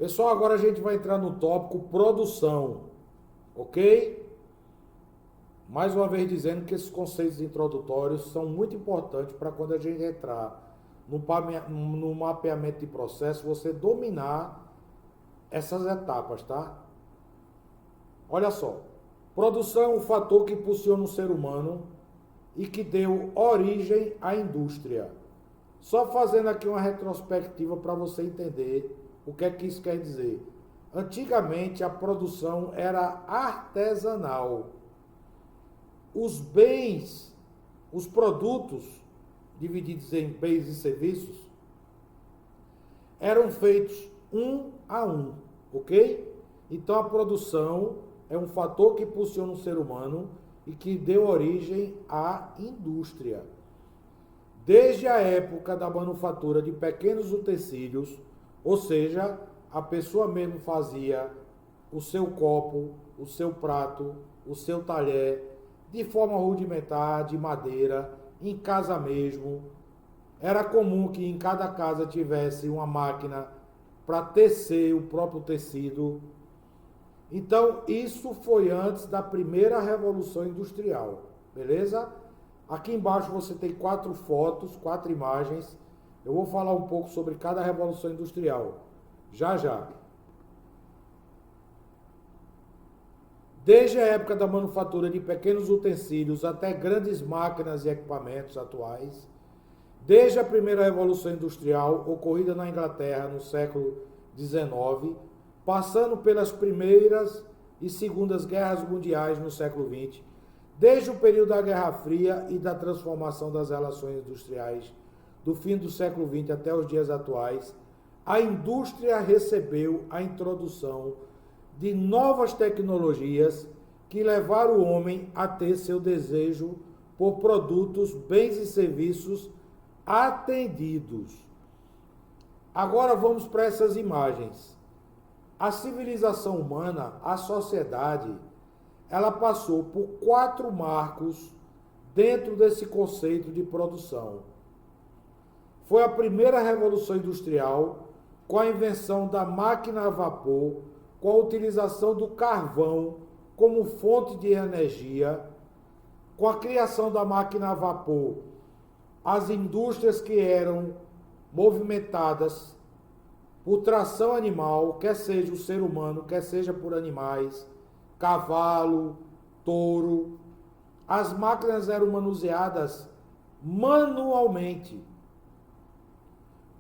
Pessoal, agora a gente vai entrar no tópico produção, ok? Mais uma vez dizendo que esses conceitos introdutórios são muito importantes para quando a gente entrar no mapeamento de processo, você dominar essas etapas, tá? Olha só, produção é um fator que impulsiona o ser humano e que deu origem à indústria. Só fazendo aqui uma retrospectiva para você entender o que é que isso quer dizer. Antigamente a produção era artesanal. Os bens, os produtos, divididos em bens e serviços, eram feitos um a um, ok? Então a produção é um fator que impulsiona o ser humano e que deu origem à indústria. Desde a época da manufatura de pequenos utensílios, ou seja, a pessoa mesmo fazia o seu copo, o seu prato, o seu talher, de forma rudimentar, de madeira, em casa mesmo. Era comum que em cada casa tivesse uma máquina para tecer o próprio tecido. Então, isso foi antes da primeira Revolução Industrial, beleza? Aqui embaixo você tem 4 fotos, 4 imagens. Eu vou falar um pouco sobre cada Revolução Industrial, já já. Desde a época da manufatura de pequenos utensílios até grandes máquinas e equipamentos atuais, desde a primeira Revolução Industrial, ocorrida na Inglaterra no século XIX, passando pelas primeiras e segundas guerras mundiais no século XX, desde o período da Guerra Fria e da transformação das relações industriais do fim do século XX até os dias atuais, a indústria recebeu a introdução de novas tecnologias que levaram o homem a ter seu desejo por produtos, bens e serviços atendidos. Agora vamos para essas imagens. A civilização humana, a sociedade, ela passou por 4 marcos dentro desse conceito de produção. Foi a primeira Revolução Industrial, com a invenção da máquina a vapor, com a utilização do carvão como fonte de energia, com a criação da máquina a vapor, as indústrias que eram movimentadas por tração animal, quer seja o ser humano, quer seja por animais, cavalo, touro. As máquinas eram manuseadas manualmente.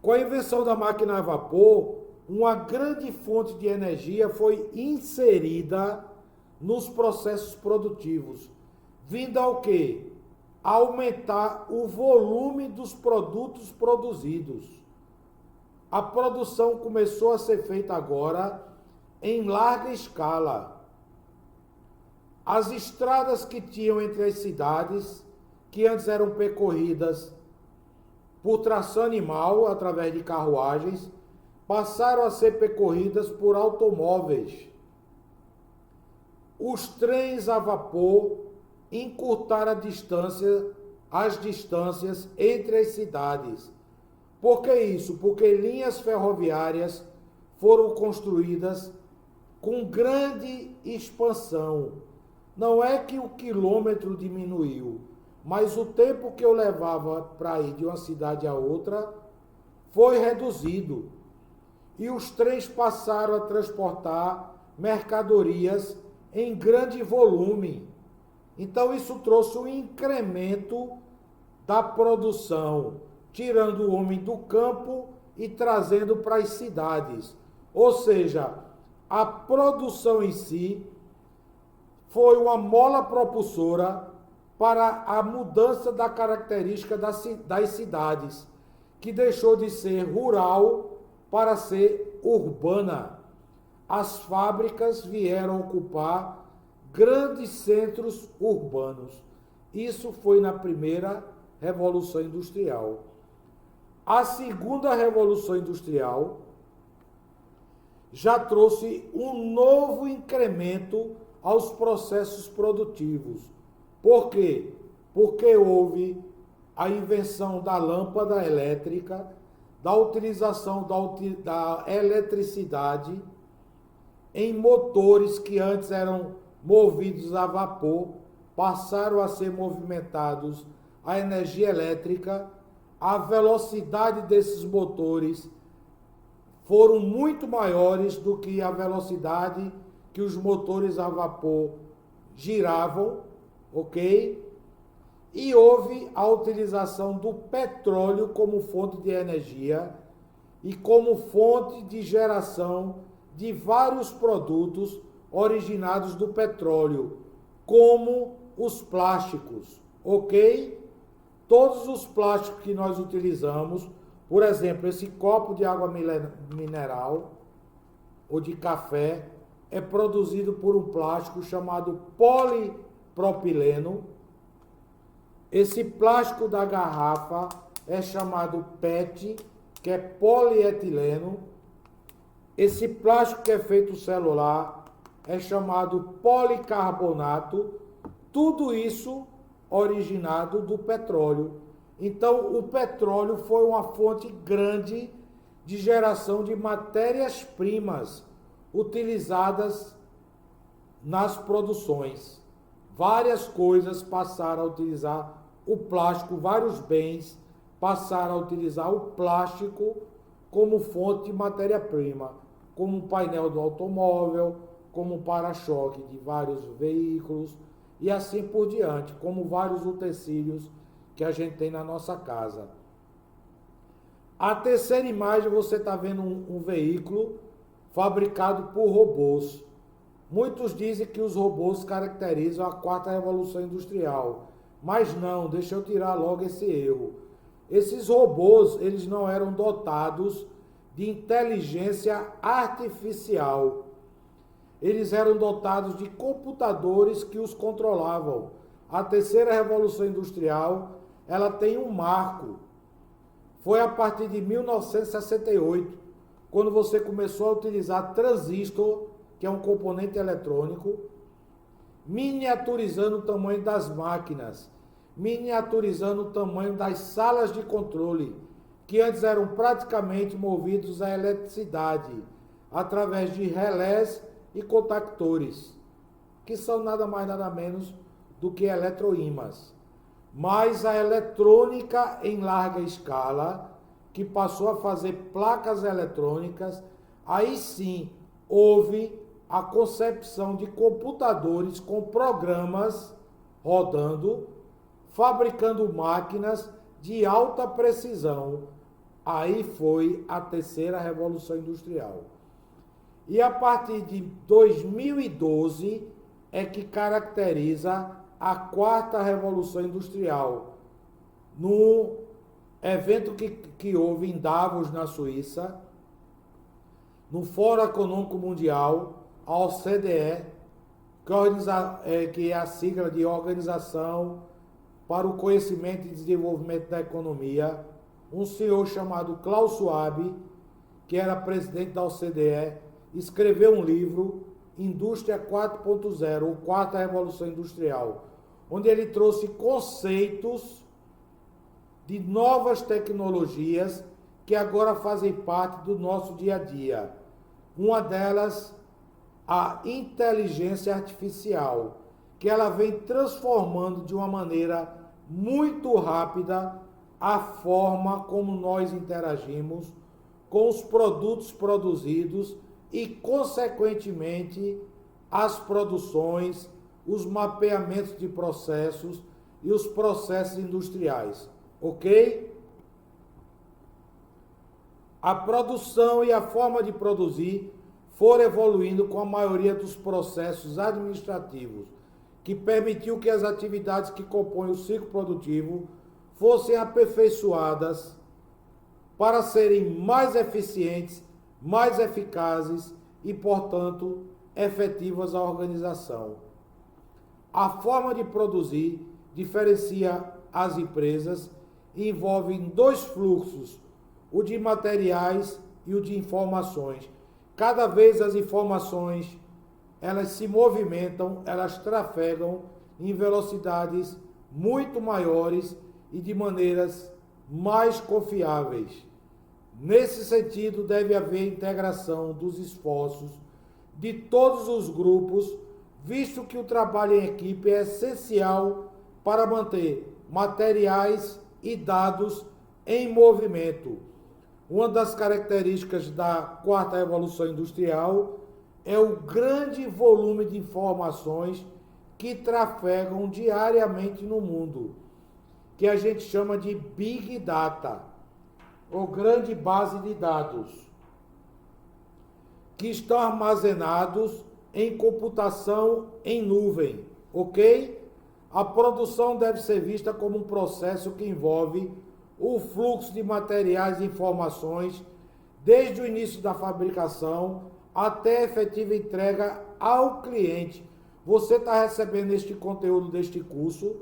Com a invenção da máquina a vapor, uma grande fonte de energia foi inserida nos processos produtivos, vindo ao quê? Aumentar o volume dos produtos produzidos. A produção começou a ser feita agora em larga escala. As estradas que tinham entre as cidades, que antes eram percorridas por tração animal através de carruagens, passaram a ser percorridas por automóveis. Os trens a vapor encurtaram as distâncias entre as cidades. Por que isso? Porque linhas ferroviárias foram construídas com grande expansão. Não é que o quilômetro diminuiu, mas o tempo que eu levava para ir de uma cidade a outra foi reduzido. E os trens passaram a transportar mercadorias em grande volume. Então isso trouxe um incremento da produção, tirando o homem do campo e trazendo para as cidades. Ou seja, a produção em si foi uma mola propulsora para a mudança da característica das cidades, que deixou de ser rural para ser urbana. As fábricas vieram ocupar grandes centros urbanos. Isso foi na primeira Revolução Industrial. A segunda Revolução Industrial já trouxe um novo incremento aos processos produtivos. Por quê? Porque houve a invenção da lâmpada elétrica, da utilização da eletricidade em motores que antes eram movidos a vapor, passaram a ser movimentados a energia elétrica. A velocidade desses motores foram muito maiores do que a velocidade que os motores a vapor giravam, ok? E houve a utilização do petróleo como fonte de energia e como fonte de geração de vários produtos originados do petróleo, como os plásticos, ok? Todos os plásticos que nós utilizamos, por exemplo, esse copo de água mineral ou de café, é produzido por um plástico chamado polipropileno. Esse plástico da garrafa é chamado PET, que é polietileno. Esse plástico que é feito celular é chamado policarbonato. Tudo isso originado do petróleo. Então, o petróleo foi uma fonte grande de geração de matérias-primas utilizadas nas produções. Várias coisas passaram a utilizar o plástico, vários bens passaram a utilizar o plástico como fonte de matéria-prima, como o painel do automóvel, como o para-choque de vários veículos e assim por diante, como vários utensílios que a gente tem na nossa casa. A terceira imagem, você está vendo um veículo fabricado por robôs. Muitos dizem que os robôs caracterizam a quarta revolução industrial, mas não, deixa eu tirar logo esse erro. Esses robôs, eles não eram dotados de inteligência artificial. Eles eram dotados de computadores que os controlavam. A terceira revolução industrial, ela tem um marco. Foi a partir de 1968, quando você começou a utilizar transistor, que é um componente eletrônico, miniaturizando o tamanho das máquinas, miniaturizando o tamanho das salas de controle, que antes eram praticamente movidos à eletricidade, através de relés e contactores, que são nada mais nada menos do que eletroímãs. Mas a eletrônica em larga escala, que passou a fazer placas eletrônicas, aí sim houve a concepção de computadores com programas rodando, fabricando máquinas de alta precisão. Aí foi a terceira revolução industrial. E a partir de 2012 é que caracteriza a quarta revolução industrial. No evento que houve em Davos, na Suíça, no Fórum Econômico Mundial, a OCDE, que é a sigla de Organização para o Conhecimento e Desenvolvimento da Economia, um senhor chamado Klaus Schwab, que era presidente da OCDE, escreveu um livro, Indústria 4.0, ou Quarta Revolução Industrial, onde ele trouxe conceitos de novas tecnologias que agora fazem parte do nosso dia a dia. Uma delas, a inteligência artificial, que ela vem transformando de uma maneira muito rápida a forma como nós interagimos com os produtos produzidos e, consequentemente, as produções, os mapeamentos de processos e os processos industriais, ok? A produção e a forma de produzir foram evoluindo com a maioria dos processos administrativos, que permitiu que as atividades que compõem o ciclo produtivo fossem aperfeiçoadas para serem mais eficientes, mais eficazes e, portanto, efetivas à organização. A forma de produzir diferencia as empresas e envolve dois fluxos, o de materiais e o de informações. Cada vez as informações, elas se movimentam, elas trafegam em velocidades muito maiores e de maneiras mais confiáveis. Nesse sentido, deve haver integração dos esforços de todos os grupos, visto que o trabalho em equipe é essencial para manter materiais e dados em movimento. Uma das características da quarta revolução industrial é o grande volume de informações que trafegam diariamente no mundo, que a gente chama de Big Data, ou grande base de dados, que estão armazenados em computação em nuvem, ok? A produção deve ser vista como um processo que envolve o fluxo de materiais e informações desde o início da fabricação até a efetiva entrega ao cliente. Você está recebendo este conteúdo deste curso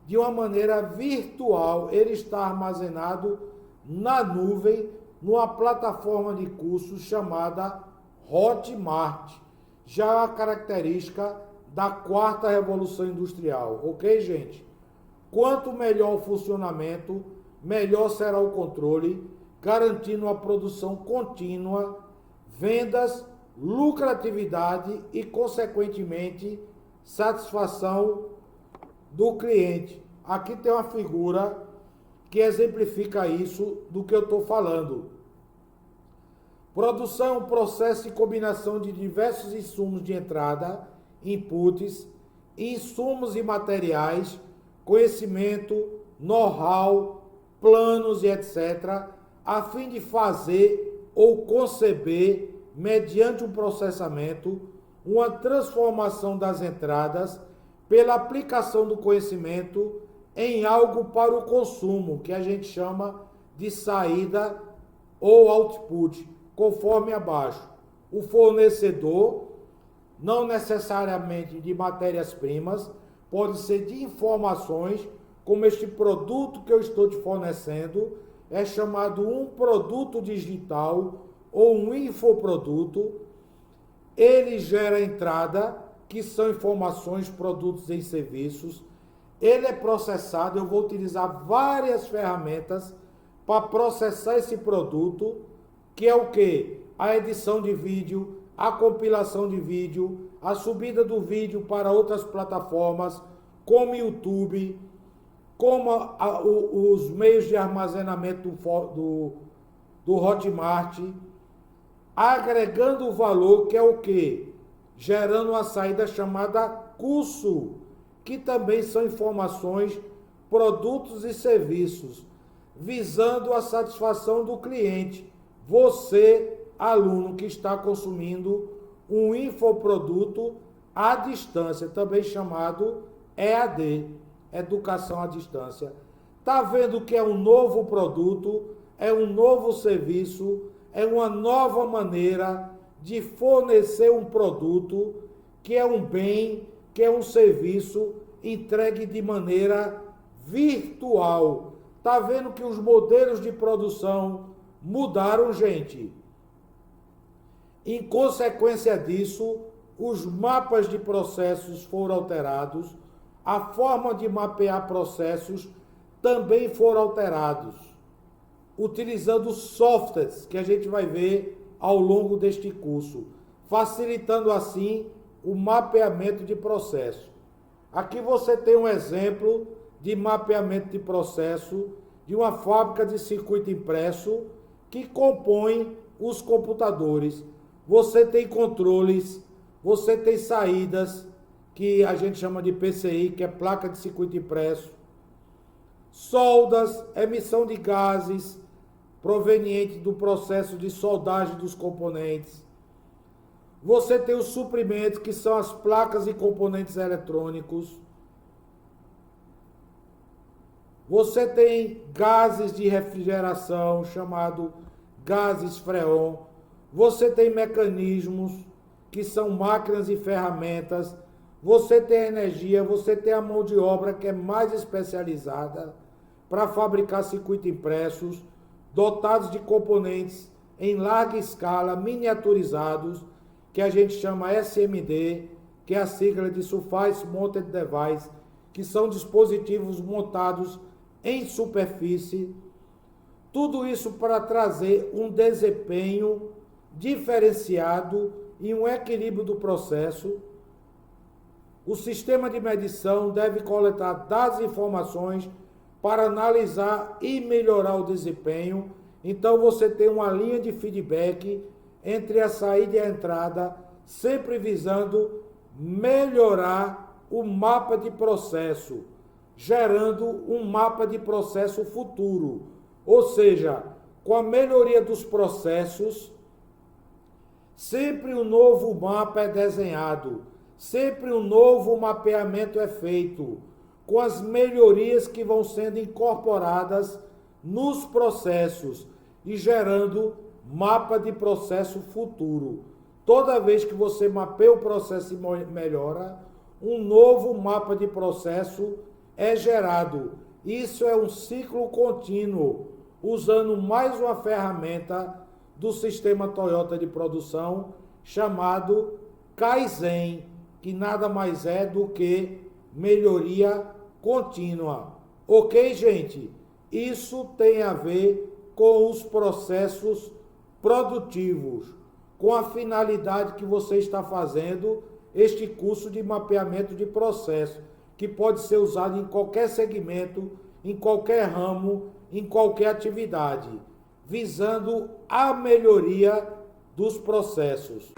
de uma maneira virtual. Ele está armazenado na nuvem, numa plataforma de cursos chamada Hotmart, já a característica da quarta revolução industrial, ok, gente? Quanto melhor o funcionamento, melhor será o controle, garantindo a produção contínua, vendas, lucratividade e, consequentemente, satisfação do cliente. Aqui tem uma figura que exemplifica isso do que eu estou falando. Produção é um processo de combinação de diversos insumos de entrada, inputs, insumos e materiais, conhecimento, know-how, planos e etc., a fim de fazer ou conceber, mediante um processamento, uma transformação das entradas pela aplicação do conhecimento em algo para o consumo, que a gente chama de saída ou output, conforme abaixo. O fornecedor, não necessariamente de matérias-primas, pode ser de informações, como este produto que eu estou te fornecendo, é chamado um produto digital ou um infoproduto. Ele gera entrada, que são informações, produtos e serviços. Ele é processado, eu vou utilizar várias ferramentas para processar esse produto, que é o quê? A edição de vídeo, a compilação de vídeo, a subida do vídeo para outras plataformas, como YouTube, como os meios de armazenamento do Hotmart, agregando o valor, que é o quê? Gerando uma saída chamada curso, que também são informações, produtos e serviços, visando a satisfação do cliente. Você, aluno que está consumindo um infoproduto à distância, também chamado EAD, Educação à Distância. Está vendo que é um novo produto, é um novo serviço, é uma nova maneira de fornecer um produto que é um bem, que é um serviço entregue de maneira virtual. Está vendo que os modelos de produção mudaram, gente? Em consequência disso, os mapas de processos foram alterados, a forma de mapear processos também foram alterados, utilizando softwares que a gente vai ver ao longo deste curso, facilitando assim o mapeamento de processo. Aqui você tem um exemplo de mapeamento de processo de uma fábrica de circuito impresso que compõe os computadores. Você tem controles, você tem saídas, que a gente chama de PCI, que é placa de circuito impresso, soldas, emissão de gases proveniente do processo de soldagem dos componentes. Você tem os suprimentos, que são as placas e componentes eletrônicos. Você tem gases de refrigeração, chamado gases freon. Você tem mecanismos, que são máquinas e ferramentas. Você tem a energia, você tem a mão de obra, que é mais especializada para fabricar circuitos impressos, dotados de componentes em larga escala, miniaturizados, que a gente chama SMD, que é a sigla de Surface Mounted Device, que são dispositivos montados em superfície. Tudo isso para trazer um desempenho diferenciado e um equilíbrio do processo. O sistema de medição deve coletar dados e informações para analisar e melhorar o desempenho. Então você tem uma linha de feedback entre a saída e a entrada, sempre visando melhorar o mapa de processo, gerando um mapa de processo futuro. Ou seja, com a melhoria dos processos, sempre um novo mapa é desenhado, sempre um novo mapeamento é feito, com as melhorias que vão sendo incorporadas nos processos e gerando mapa de processo futuro. Toda vez que você mapeia o processo e melhora, um novo mapa de processo é gerado. Isso é um ciclo contínuo, usando mais uma ferramenta do sistema Toyota de produção chamado Kaizen, que nada mais é do que melhoria contínua. Ok, gente? Isso tem a ver com os processos produtivos, com a finalidade que você está fazendo este curso de mapeamento de processo, que pode ser usado em qualquer segmento, em qualquer ramo, em qualquer atividade, visando a melhoria dos processos.